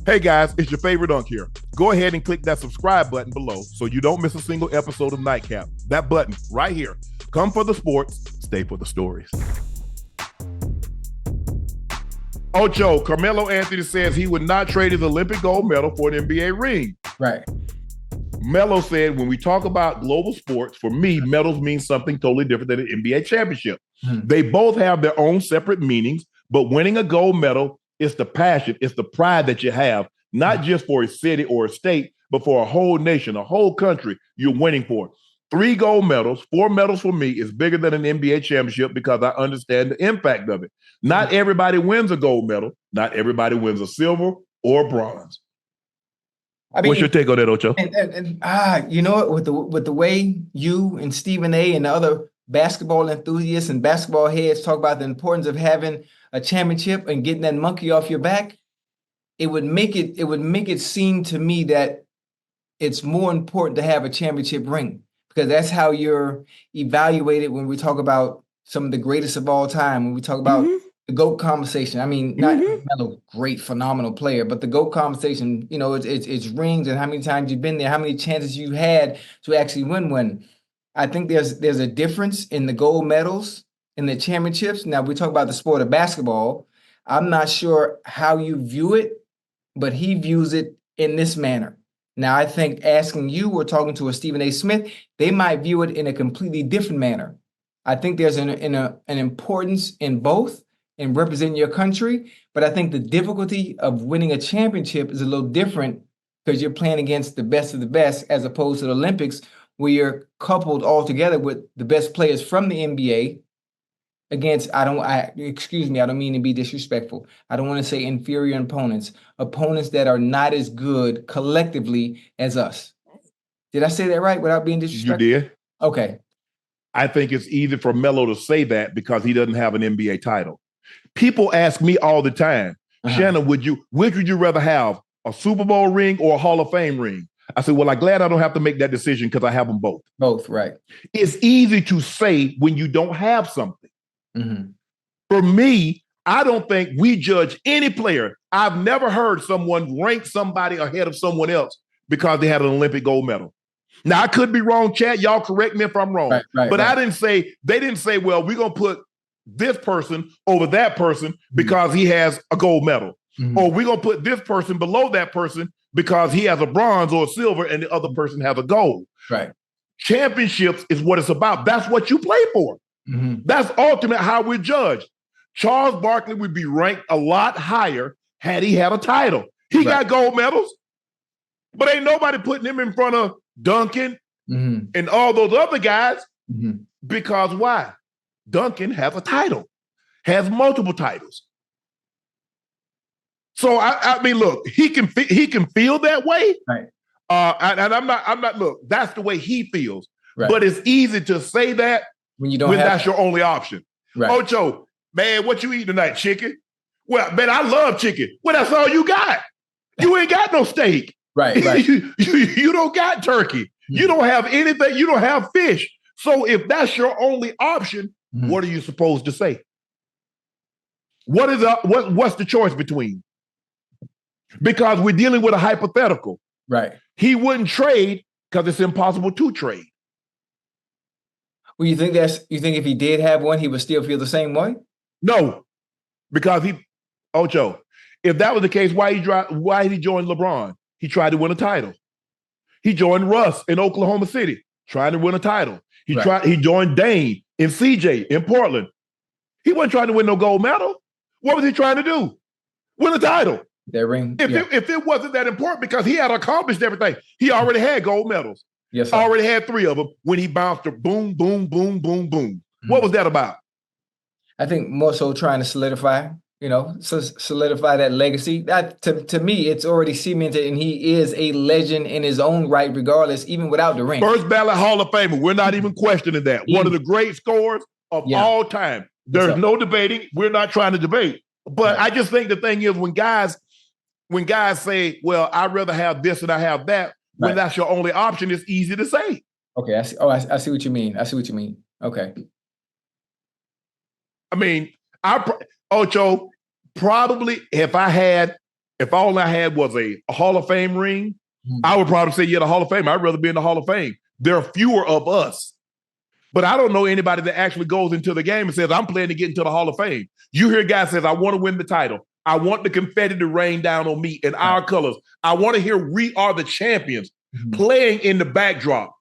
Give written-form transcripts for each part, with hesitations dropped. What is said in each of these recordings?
Hey guys, it's your favorite Unc here. Go ahead and click that subscribe button below so you don't miss a single episode of Nightcap. That button right here. Come for the sports, stay for the stories. Ocho, Carmelo Anthony says he would not trade his Olympic gold medal for an NBA ring. Right. Melo said, when we talk about global sports, for me, medals mean something totally different than an NBA championship. They both have their own separate meanings, but winning a gold medal is the passion, it's the pride that you have, not just for a city or a state, but for a whole nation, a whole country you're winning for. 3 gold medals, 4 medals for me is bigger than an NBA championship because I understand the impact of it. Not everybody wins a gold medal. Not everybody wins a silver or bronze. What's your take on that, Ocho? You know what? With the way you and Stephen A. and the other basketball enthusiasts and basketball heads talk about the importance of having a championship and getting that monkey off your back, it would make it seem to me that it's more important to have a championship ring, because that's how you're evaluated when we talk about some of the greatest of all time. When we talk about the GOAT conversation, I mean, not Melo, great, phenomenal player, but the GOAT conversation, you know, it's rings and how many times you've been there, how many chances you had to actually win one. I think there's a difference in the gold medals and the championships. Now, we talk about the sport of basketball. I'm not sure how you view it, but he views it in this manner. Now, I think asking you or talking to a Stephen A. Smith, they might view it in a completely different manner. I think there's an importance in both in representing your country, but I think the difficulty of winning a championship is a little different because you're playing against the best of the best, as opposed to the Olympics, where you're coupled all together with the best players from the NBA against, I don't mean to be disrespectful. I don't want to say inferior opponents that are not as good collectively as us. Did I say that right without being disrespectful? You did. Okay. I think it's easy for Melo to say that because he doesn't have an NBA title. People ask me all the time, Shannon, which would you rather have, a Super Bowl ring or a Hall of Fame ring? I said, well, I'm glad I don't have to make that decision because I have them both. Both, right. It's easy to say when you don't have something. For me, I don't think we judge any player. I've never heard someone rank somebody ahead of someone else because they had an Olympic gold medal. Now, I could be wrong, Chad. Y'all correct me if I'm wrong. But they didn't say, well, we're going to put this person over that person because he has a gold medal. Or we're going to put this person below that person because he has a bronze or a silver and the other person has a gold. Right. Championships is what it's about. That's what you play for. That's ultimately how we're judged. Charles Barkley would be ranked a lot higher had he had a title. He got gold medals, but ain't nobody putting him in front of Duncan and all those other guys because why? Duncan has a title, has multiple titles. So I mean, look, he can feel that way, right? And I'm not. Look, that's the way he feels. Right. But it's easy to say that when that's your only option. Right. Ocho, man, what you eat tonight? Chicken? Well, man, I love chicken. Well, that's all you got. You ain't got no steak. Right. You don't got turkey. You don't have anything. You don't have fish. So if that's your only option, what are you supposed to say? What's the choice between? Because we're dealing with a hypothetical. Right. He wouldn't trade because it's impossible to trade. Well, you think if he did have one, he would still feel the same way? No, because Ocho, if that was the case, why did he join LeBron? He tried to win a title. He joined Russ in Oklahoma City, trying to win a title. He joined Dame in CJ in Portland. He wasn't trying to win no gold medal. What was he trying to do? Win a title. That ring. If it wasn't that important, because he had accomplished everything. He already had gold medals. Yes, sir. Already had 3 of them when he bounced to boom, boom, boom, boom, boom. What was that about? I think more so trying to solidify that legacy. That to me, it's already cemented, and he is a legend in his own right, regardless, even without the ring. First ballot Hall of Famer. We're not even questioning that. One of the great scorers of all time. There's no debating. We're not trying to debate. But I just think the thing is when guys say, well, I'd rather have this and I have that, when that's your only option, it's easy to say. Okay. I see what you mean. Okay. I mean, Ocho, probably if I had if all I had was a Hall of Fame ring, I would probably say, yeah, the Hall of Fame. I'd rather be in the Hall of Fame. There are fewer of us. But I don't know anybody that actually goes into the game and says, I'm playing to get into the Hall of Fame. You hear guys says, I want to win the title. I want the confetti to rain down on me in our colors. I want to hear we are the champions playing in the backdrop.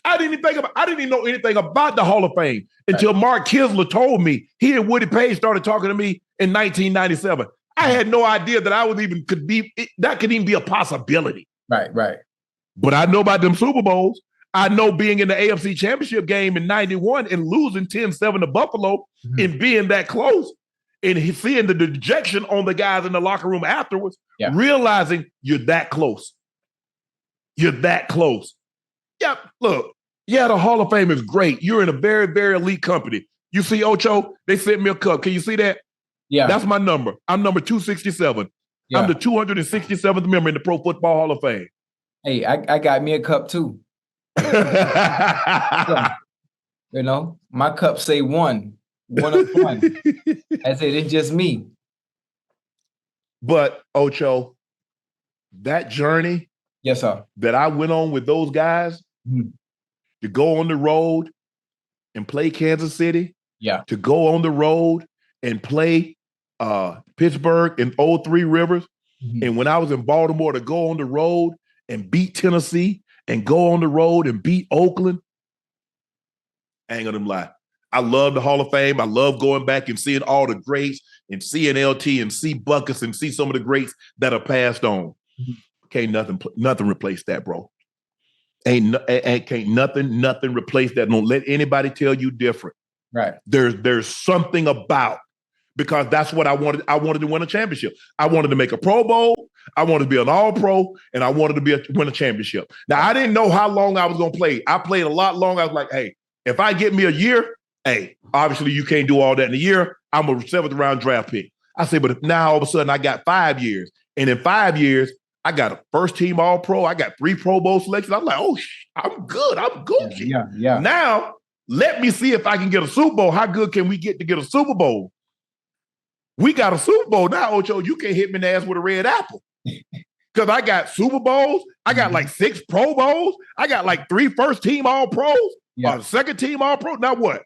I didn't even know anything about the Hall of Fame until Mark Kisler told me. He and Woody Page started talking to me in 1997. I had no idea that that could even be a possibility. Right. But I know about them Super Bowls. I know being in the AFC Championship game in 91 and losing 10-7 to Buffalo and being that close and seeing the dejection on the guys in the locker room afterwards, realizing you're that close. You're that close. Yeah, look, the Hall of Fame is great. You're in a very, very elite company. You see Ocho, they sent me a cup. Can you see that? Yeah. That's my number. I'm number 267. Yeah. I'm the 267th member in the Pro Football Hall of Fame. Hey, I got me a cup too. You know, my cup say one of one. That's it. It's just me. But Ocho, that journey, yes, sir, that I went on with those guys to go on the road and play Kansas City, to go on the road and play Pittsburgh and 03 Rivers, and when I was in Baltimore to go on the road and beat Tennessee and go on the road and beat Oakland. I ain't gonna lie. I love the Hall of Fame. I love going back and seeing all the greats and seeing LT and see Buckets and see some of the greats that are passed on. Can't nothing replace that, bro. Can't nothing replace that. Don't let anybody tell you different. Right. There's something about, because that's what I wanted. I wanted to win a championship. I wanted to make a Pro Bowl. I wanted to be an All-Pro, and I wanted to win a championship. Now, I didn't know how long I was going to play. I played a lot longer. I was like, hey, if I get me a year, hey, obviously you can't do all that in a year. I'm a 7th round draft pick. I said, but if now all of a sudden I got 5 years, and in 5 years, I got a first-team All-Pro. I got 3 Pro Bowl selections. I'm like, oh, I'm good. I'm Gucci. Yeah. Now, let me see if I can get a Super Bowl. How good can we get to get a Super Bowl? We got a Super Bowl now, Ocho. You can't hit me in the ass with a red apple. Because I got Super Bowls. I got like 6 Pro Bowls. I got like 3 first-team All-Pros. Second-team All-Pro. Now what?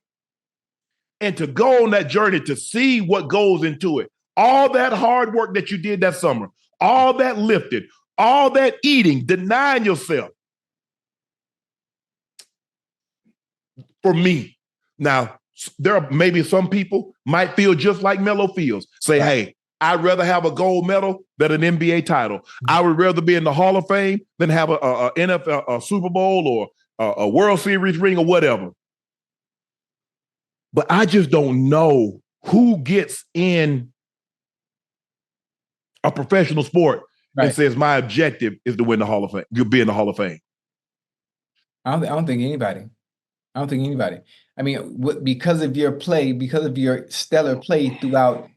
And to go on that journey to see what goes into it, all that hard work that you did that summer, all that lifting, all that eating, denying yourself. For me, now, there are maybe some people might feel just like Melo feels. Say, hey, I'd rather have a gold medal than an NBA title. I would rather be in the Hall of Fame than have a NFL, a Super Bowl or a World Series ring or whatever. But I just don't know who gets in a professional sport and says my objective is to win the Hall of Fame. You'll be in the Hall of Fame. I don't think anybody. I mean, because of your play, because of your stellar play throughout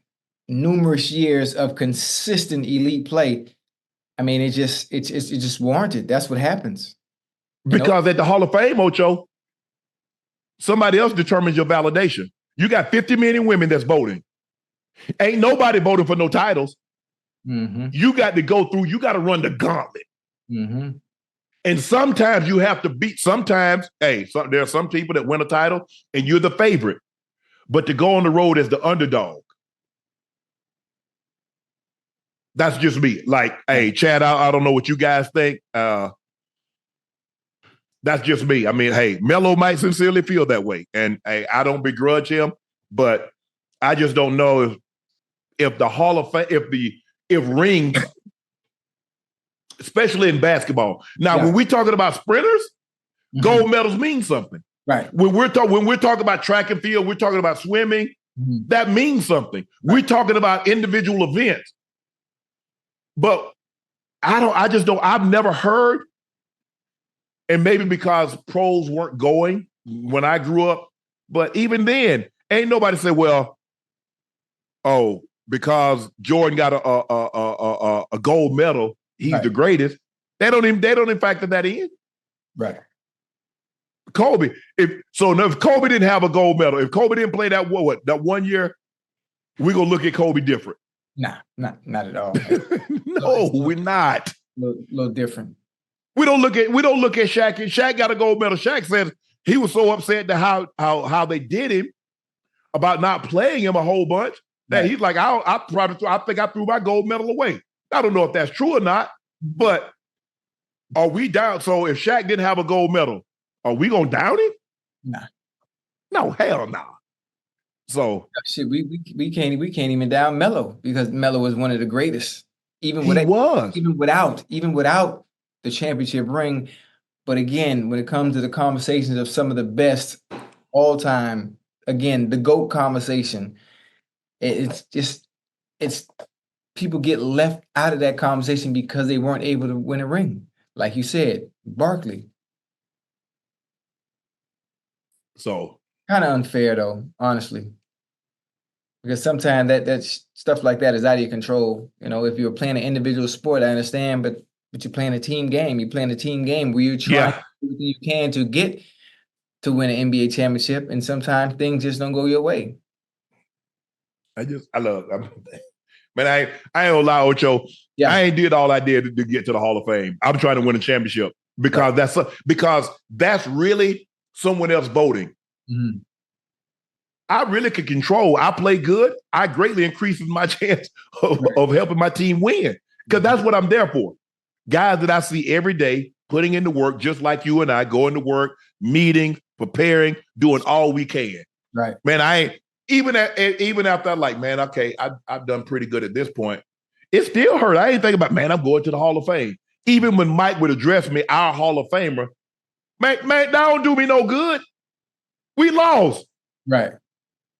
numerous years of consistent elite play, I mean, it's just warranted. That's what happens. Because at the Hall of Fame, Ocho, somebody else determines your validation. You got 50 men and women that's voting. Ain't nobody voting for no titles. You got to go through, you got to run the gauntlet. And sometimes you have to beat, there are some people that win a title and you're the favorite. But to go on the road as the underdog, that's just me. Like, hey, Chad, I don't know what you guys think. That's just me. I mean, hey, Melo might sincerely feel that way. And hey, I don't begrudge him, but I just don't know if the Hall of Fame, if rings, especially in basketball. Now, when we're talking about sprinters, gold medals mean something. Right. When we're talking about track and field, we're talking about swimming, that means something. We're talking about individual events. But I've never heard, and maybe because pros weren't going when I grew up, but even then, ain't nobody say, well, oh, because Jordan got a gold medal, he's the greatest. They don't even factor that in. Right. Kobe. If Kobe didn't have a gold medal, if Kobe didn't play that 1 year, we're gonna look at Kobe different. Nah, not at all. No, we're not. Little different. We don't look at Shaq, and Shaq got a gold medal. Shaq said he was so upset to how they did him about not playing him a whole bunch that he's like, I think I threw my gold medal away. I don't know if that's true or not, but are we down? So if Shaq didn't have a gold medal, are we gonna down him? Nah. No, hell no. Nah. So shit, we can't even down Melo because Melo was one of the greatest. Even without the championship ring. But again, when it comes to the conversations of some of the best all time, again, the GOAT conversation, it's people get left out of that conversation because they weren't able to win a ring. Like you said, Barkley. So kind of unfair though, honestly. Because sometimes that stuff like that is out of your control. You know, if you're playing an individual sport, I understand, but you're playing a team game. You're playing a team game where you're trying to do everything you can to get to win an NBA championship, and sometimes things just don't go your way. Man, I ain't gonna lie, Ocho. Yeah. I ain't did all I did to get to the Hall of Fame. I'm trying to win a championship because that's really someone else voting. Mm-hmm. I really can control. I play good. I greatly increases my chance of helping my team win because that's what I'm there for. Guys that I see every day putting into work, just like you and I, going to work, meeting, preparing, doing all we can. Right, man. I ain't even after I'm like, man, okay, I've done pretty good at this point. It still hurt. I ain't thinking about, man, I'm going to the Hall of Fame. Even when Mike would address me, our Hall of Famer, man, that don't do me no good. We lost. Right.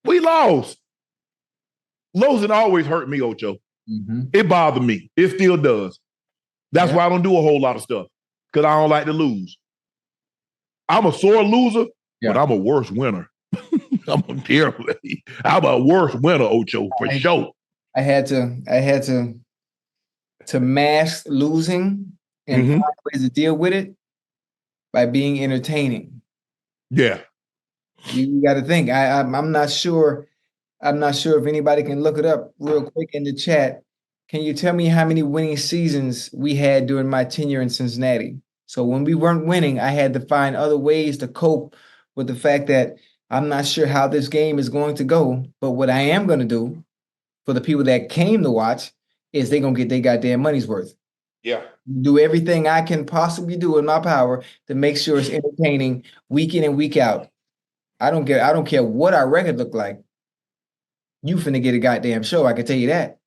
We lost. Losing always hurt me, Ocho. Mm-hmm. It bothered me. It still does. That's why I don't do a whole lot of stuff, because I don't like to lose. I'm a sore loser, but I'm a worse winner. I'm a worse winner, Ocho, for sure. I had to mask losing and find ways to deal with it by being entertaining. Yeah. You got to think. I'm not sure. I'm not sure if anybody can look it up real quick in the chat. Can you tell me how many winning seasons we had during my tenure in Cincinnati? So when we weren't winning, I had to find other ways to cope with the fact that I'm not sure how this game is going to go. But what I am going to do for the people that came to watch is they're going to get their goddamn money's worth. Yeah. Do everything I can possibly do in my power to make sure it's entertaining week in and week out. I don't care what our record look like. You finna get a goddamn show, I can tell you that.